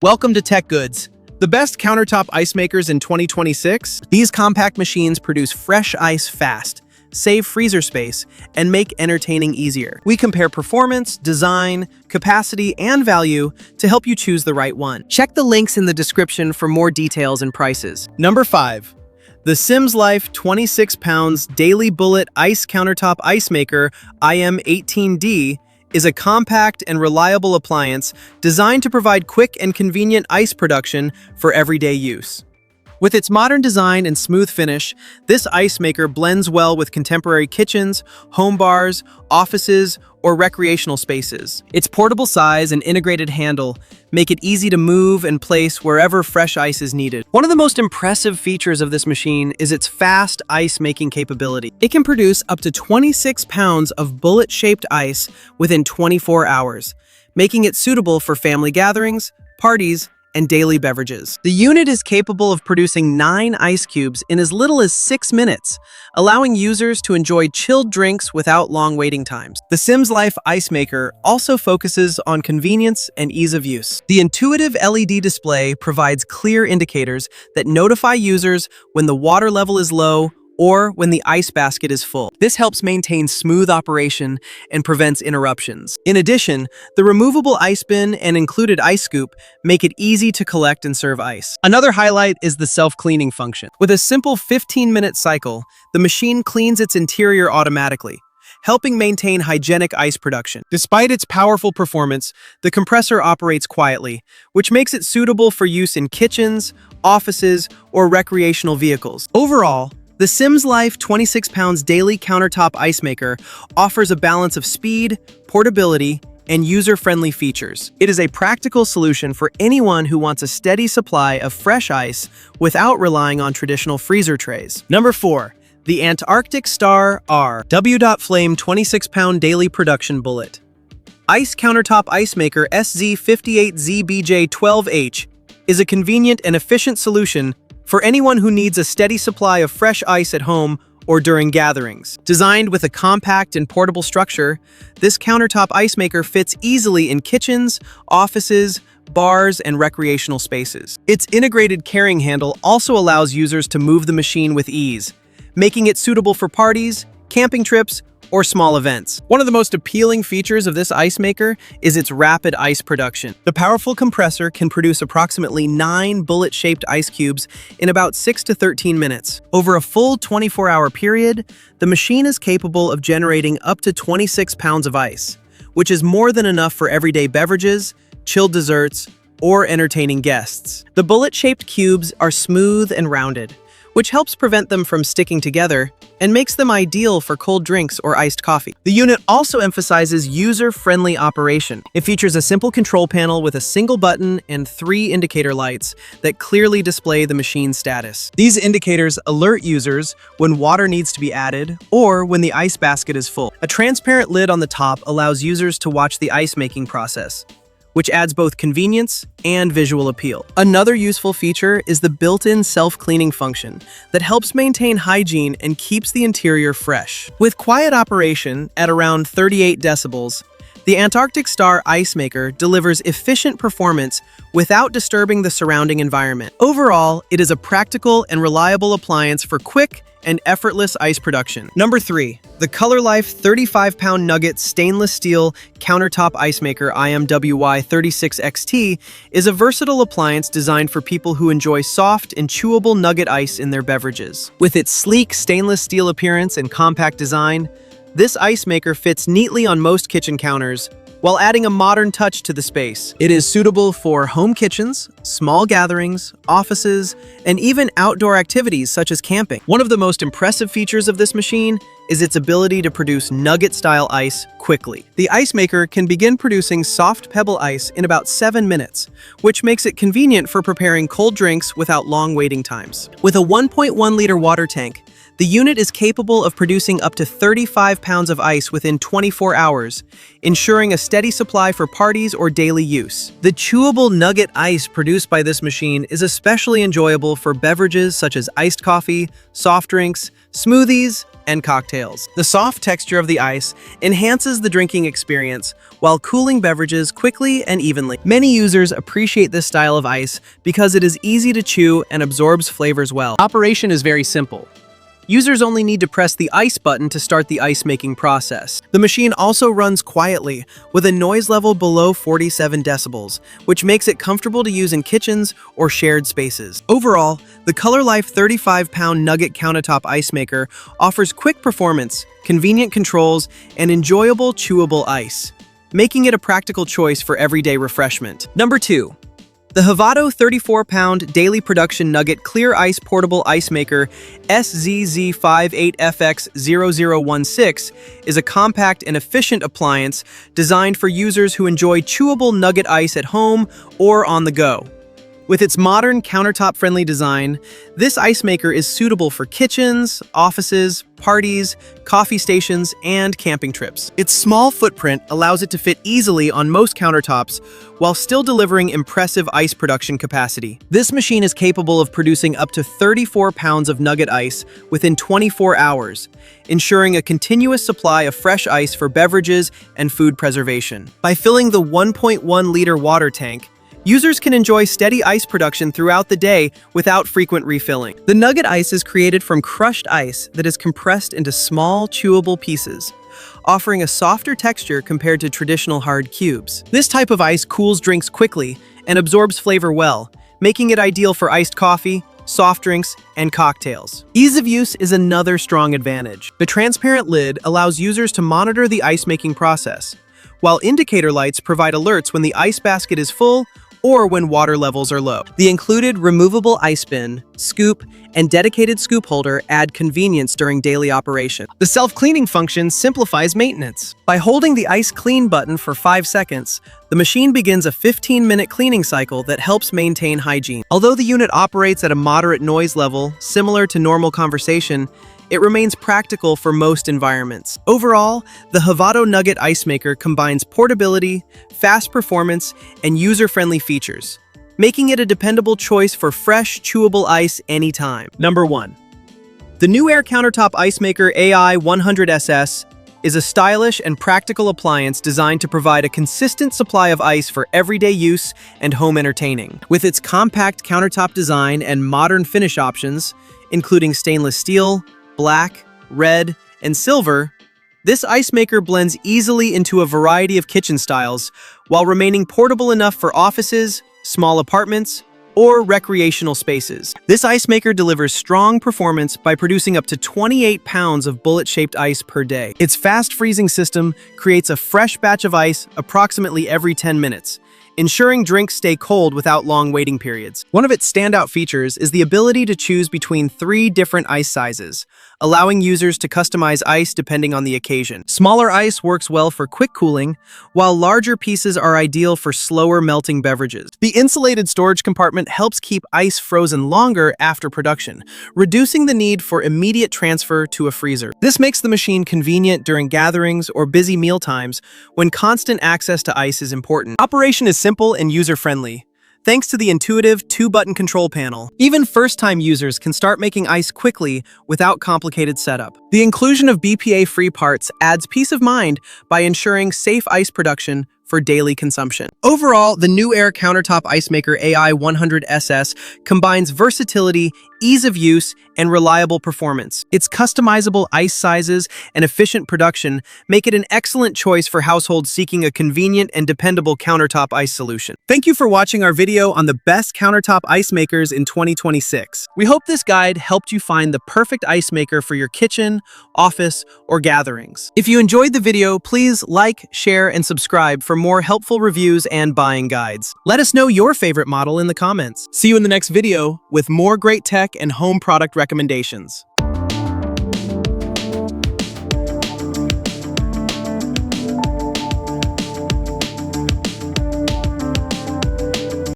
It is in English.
Welcome to Tech Goods, the best countertop ice makers in 2026. These compact machines produce fresh ice fast, save freezer space, and make entertaining easier. We compare performance, design, capacity, and value to help you choose the right one. Check the links in the description for more details and prices. Number 5. The Simzlife 26 pounds Daily Bullet Ice Countertop Ice Maker IM18D is a compact and reliable appliance designed to provide quick and convenient ice production for everyday use. With its modern design and smooth finish, this ice maker blends well with contemporary kitchens, home bars, offices, or recreational spaces. Its portable size and integrated handle make it easy to move and place wherever fresh ice is needed. One of the most impressive features of this machine is its fast ice-making capability. It can produce up to 26 pounds of bullet-shaped ice within 24 hours, making it suitable for family gatherings, parties, and daily beverages. The unit is capable of producing 9 ice cubes in as little as 6 minutes, allowing users to enjoy chilled drinks without long waiting times. The Simzlife Ice Maker also focuses on convenience and ease of use. The intuitive LED display provides clear indicators that notify users when the water level is low or when the ice basket is full. This helps maintain smooth operation and prevents interruptions. In addition, the removable ice bin and included ice scoop make it easy to collect and serve ice. Another highlight is the self-cleaning function. With a simple 15-minute cycle, the machine cleans its interior automatically, helping maintain hygienic ice production. Despite its powerful performance, the compressor operates quietly, which makes it suitable for use in kitchens, offices, or recreational vehicles. Overall, the Simzlife 26 pounds Daily Countertop Ice Maker offers a balance of speed, portability, and user-friendly features. It is a practical solution for anyone who wants a steady supply of fresh ice without relying on traditional freezer trays. Number 4. The Antarctic Star R W.Flame 26 pound Daily Production Bullet Ice Countertop Ice Maker SZ58ZBJ12H is a convenient and efficient solution for anyone who needs a steady supply of fresh ice at home or during gatherings. Designed with a compact and portable structure, this countertop ice maker fits easily in kitchens, offices, bars, and recreational spaces. Its integrated carrying handle also allows users to move the machine with ease, making it suitable for parties, camping trips, or small events. One of the most appealing features of this ice maker is its rapid ice production. The powerful compressor can produce approximately 9 bullet-shaped ice cubes in about 6 to 13 minutes. Over a full 24-hour period, the machine is capable of generating up to 26 pounds of ice, which is more than enough for everyday beverages, chilled desserts, or entertaining guests. The bullet-shaped cubes are smooth and rounded, which helps prevent them from sticking together and makes them ideal for cold drinks or iced coffee. The unit also emphasizes user-friendly operation. It features a simple control panel with a single button and 3 indicator lights that clearly display the machine's status. These indicators alert users when water needs to be added or when the ice basket is full. A transparent lid on the top allows users to watch the ice-making process, which adds both convenience and visual appeal. Another useful feature is the built-in self-cleaning function that helps maintain hygiene and keeps the interior fresh. With quiet operation at around 38 decibels, the Antarctic Star Ice Maker delivers efficient performance without disturbing the surrounding environment. Overall, it is a practical and reliable appliance for quick and effortless ice production. Number 3. The ColorLife 35 pound Nugget Stainless Steel Countertop Ice Maker IMWY36XT is a versatile appliance designed for people who enjoy soft and chewable nugget ice in their beverages. With its sleek stainless steel appearance and compact design, this ice maker fits neatly on most kitchen counters, while adding a modern touch to the space. It is suitable for home kitchens, small gatherings, offices, and even outdoor activities such as camping. One of the most impressive features of this machine is its ability to produce nugget-style ice quickly. The ice maker can begin producing soft pebble ice in about 7 minutes, which makes it convenient for preparing cold drinks without long waiting times. With a 1.1-liter water tank, The unit is capable of producing up to 35 pounds of ice within 24 hours, ensuring a steady supply for parties or daily use. The chewable Nugget ice produced by this machine is especially enjoyable for beverages such as iced coffee, soft drinks, smoothies, and cocktails. The soft texture of the ice enhances the drinking experience while cooling beverages quickly and evenly. Many users appreciate this style of ice because it is easy to chew and absorbs flavors well. Operation is very simple. Users only need to press the ice button to start the ice-making process. The machine also runs quietly, with a noise level below 47 decibels, which makes it comfortable to use in kitchens or shared spaces. Overall, the ColorLife 35-pound Nugget Countertop Ice Maker offers quick performance, convenient controls, and enjoyable chewable ice, making it a practical choice for everyday refreshment. Number 2. The HAVATO 34-pound daily production Nugget Clear Ice Portable Ice Maker SZZ58FX0016 is a compact and efficient appliance designed for users who enjoy chewable nugget ice at home or on the go. With its modern, countertop-friendly design, this ice maker is suitable for kitchens, offices, parties, coffee stations, and camping trips. Its small footprint allows it to fit easily on most countertops while still delivering impressive ice production capacity. This machine is capable of producing up to 34 pounds of nugget ice within 24 hours, ensuring a continuous supply of fresh ice for beverages and food preservation. By filling the 1.1-liter water tank, users can enjoy steady ice production throughout the day without frequent refilling. The nugget ice is created from crushed ice that is compressed into small, chewable pieces, offering a softer texture compared to traditional hard cubes. This type of ice cools drinks quickly and absorbs flavor well, making it ideal for iced coffee, soft drinks, and cocktails. Ease of use is another strong advantage. The transparent lid allows users to monitor the ice-making process, while indicator lights provide alerts when the ice basket is full or when water levels are low. The included removable ice bin, scoop, and dedicated scoop holder add convenience during daily operation. The self-cleaning function simplifies maintenance. By holding the Ice Clean button for 5 seconds, the machine begins a 15-minute cleaning cycle that helps maintain hygiene. Although the unit operates at a moderate noise level, similar to normal conversation, it remains practical for most environments. Overall, the HAVATO Nugget Ice Maker combines portability, fast performance, and user-friendly features, making it a dependable choice for fresh, chewable ice anytime. Number 1. The Newair Countertop Ice Maker AI100SS is a stylish and practical appliance designed to provide a consistent supply of ice for everyday use and home entertaining. With its compact countertop design and modern finish options, including stainless steel, black, red, and silver, this ice maker blends easily into a variety of kitchen styles while remaining portable enough for offices, small apartments, or recreational spaces. This ice maker delivers strong performance by producing up to 28 pounds of bullet-shaped ice per day. Its fast freezing system creates a fresh batch of ice approximately every 10 minutes, ensuring drinks stay cold without long waiting periods. One of its standout features is the ability to choose between 3 different ice sizes, allowing users to customize ice depending on the occasion. Smaller ice works well for quick cooling, while larger pieces are ideal for slower melting beverages. The insulated storage compartment helps keep ice frozen longer after production, reducing the need for immediate transfer to a freezer. This makes the machine convenient during gatherings or busy meal times when constant access to ice is important. Operation is simple and user-friendly, thanks to the intuitive 2-button control panel. Even first-time users can start making ice quickly without complicated setup. The inclusion of BPA-free parts adds peace of mind by ensuring safe ice production for daily consumption. Overall, the Newair Countertop Ice Maker AI100SS combines versatility, ease of use, and reliable performance. Its customizable ice sizes and efficient production make it an excellent choice for households seeking a convenient and dependable countertop ice solution. Thank you for watching our video on the best countertop ice makers in 2026. We hope this guide helped you find the perfect ice maker for your kitchen, office, or gatherings. If you enjoyed the video, please like, share, and subscribe for more helpful reviews and buying guides. Let us know your favorite model in the comments. See you in the next video with more great tech and home product recommendations.